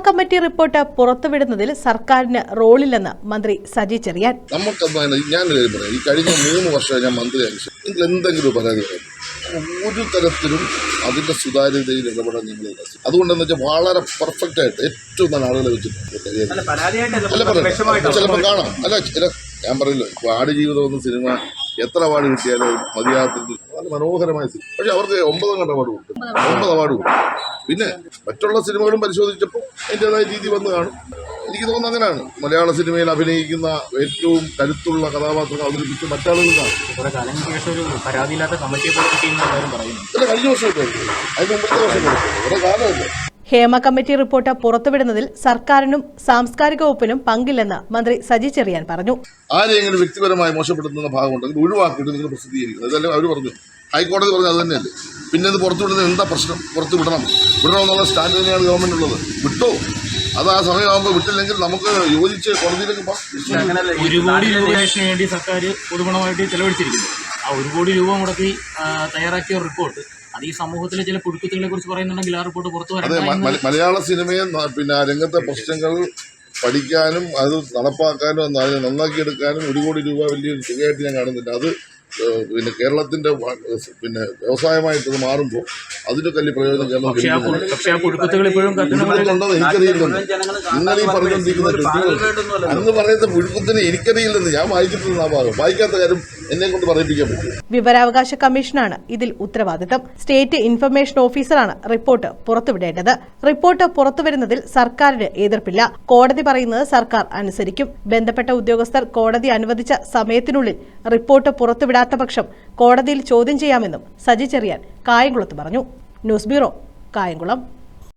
Committee report പുറത്തുവിടുന്നതിൽ സർക്കാരിന് റോളില്ലെന്ന് മന്ത്രി സജി ചെറിയാൻ. ഞാൻ ഈ കഴിഞ്ഞ 3 വർഷം ഞാൻ മന്ത്രിയായി നിങ്ങൾ എന്തെങ്കിലും പരാതി പറയും ഒരു തരത്തിലും അതിന്റെ സുതാര്യതയിൽ ഇടപെടാൻ നിങ്ങൾ അതുകൊണ്ടെന്ന് വെച്ചാൽ വളരെ പെർഫെക്റ്റ് ആയിട്ട് ഏറ്റവും നല്ല ആളുകളെ വെച്ചിട്ടുണ്ട്. ചിലപ്പോൾ കാണാം ഞാൻ പറയില്ല ഇപ്പോൾ ആടുജീവിതം എന്ന സിനിമ എത്ര അവാർഡ് കിട്ടിയാലും മതിയാകത്തിൽ നല്ല മനോഹരമായ സിനിമ. പക്ഷെ അവർക്ക് 9 അവാർഡ് കൊടുക്കും, 9 അവാർഡ് കൊടുക്കും. പിന്നെ മറ്റുള്ള സിനിമകളും പരിശോധിച്ചപ്പോൾ അതിൻ്റെതായ രീതി വന്ന് കാണും. എനിക്ക് തോന്നുന്നു അങ്ങനെയാണ് മലയാള സിനിമയിൽ അഭിനയിക്കുന്ന ഏറ്റവും കരുത്തുള്ള കഥാപാത്രങ്ങൾ അവതരിപ്പിച്ച് മറ്റാളുകൾക്കാണ്. കഴിഞ്ഞ വർഷം അതിന് മുമ്പത്തെ വർഷം കുറെ കാലമല്ലേ. ഹേമ കമ്മിറ്റി റിപ്പോർട്ട് പുറത്തുവിടുന്നതിൽ സർക്കാരിനും സാംസ്കാരിക വകുപ്പിനും പങ്കില്ലെന്ന് മന്ത്രി സജി ചെറിയാൻ പറഞ്ഞു. ആരെങ്കിലും വ്യക്തിപരമായി മോശപ്പെടുത്തുന്ന ഭാഗമുണ്ടെങ്കിൽ ഒഴിവാക്കിയിട്ട് നിങ്ങൾ പ്രസിദ്ധീകരിക്കുന്നത്. അതല്ലേ അവർ പറഞ്ഞു, ഹൈക്കോടതി പറഞ്ഞു അത് തന്നെയല്ലേ. പിന്നെ ഇത് പുറത്തുവിടുന്നത് എന്താ പ്രശ്നം? പുറത്ത് വിടണമെന്നുള്ള സ്റ്റാൻഡ് തന്നെയാണ് ഗവൺമെന്റ് ഉള്ളത്. വിട്ടോ, അത് ആ സമയമാകുമ്പോൾ വിട്ടില്ലെങ്കിൽ നമുക്ക് യോജിച്ച് കോടതിയിലേക്ക് പോകാം. 1 കോടി രൂപയ്ക്ക് വേണ്ടി സർക്കാർ പൊതുപണമായിട്ട് ചെലവഴിച്ചിരിക്കുന്നു. ആ 1 കോടി രൂപ മുടക്കി തയ്യാറാക്കിയ റിപ്പോർട്ട് അത് ഈ സമൂഹത്തിലെ ചില പുഴുക്കുത്തുകളെ കുറിച്ച് പറയുന്നുണ്ടെങ്കിൽ ആ റിപ്പോർട്ട് പുറത്തു വരാൻ മലയാള സിനിമയെ രംഗത്തെ പ്രശ്നങ്ങൾ പഠിക്കാനും അത് നടപ്പാക്കാനും നന്നാക്കിയെടുക്കാനും 1 കോടി രൂപ വലിയൊരു തുകയായിട്ട് ഞാൻ കാണുന്നില്ല. അത് കേരളത്തിന്റെ വ്യവസായമായിട്ട് മാറുമ്പോൾ അതിന്റെ വലിയ പ്രയോജനം കേരളത്തിലുണ്ടെന്ന് എനിക്കറിയില്ലെന്ന് നിങ്ങൾ ഈ പറഞ്ഞുകൊണ്ടിരിക്കുന്നത് അന്ന് പറയുന്ന പുഴുക്കുത്തിന് എനിക്കറിയില്ലെന്ന് ഞാൻ വായിച്ചിട്ടുള്ള ആ ഭാഗം വായിക്കാത്ത കാര്യം എന്നെ കൊണ്ട് പറയിപ്പിക്കാൻ പറ്റും. വിവരാവകാശ കമ്മീഷനാണ് ഇതിൽ ഉത്തരവാദിത്തം. സ്റ്റേറ്റ് ഇൻഫർമേഷൻ ഓഫീസറാണ് റിപ്പോർട്ട് പുറത്തുവിടേണ്ടത്. റിപ്പോർട്ട് പുറത്തുവരുന്നതിൽ സർക്കാരിന് എതിർപ്പില്ല. കോടതി പറയുന്നത് സർക്കാർ അനുസരിക്കും. ബന്ധപ്പെട്ട ഉദ്യോഗസ്ഥർ കോടതി അനുവദിച്ച സമയത്തിനുള്ളിൽ റിപ്പോർട്ട് പുറത്തുവിടാത്ത പക്ഷം കോടതിയിൽ ചോദ്യം ചെയ്യാമെന്നും സജി ചെറിയാൻ കായംകുളത്ത് പറഞ്ഞു. News bureau, Kayamkulam.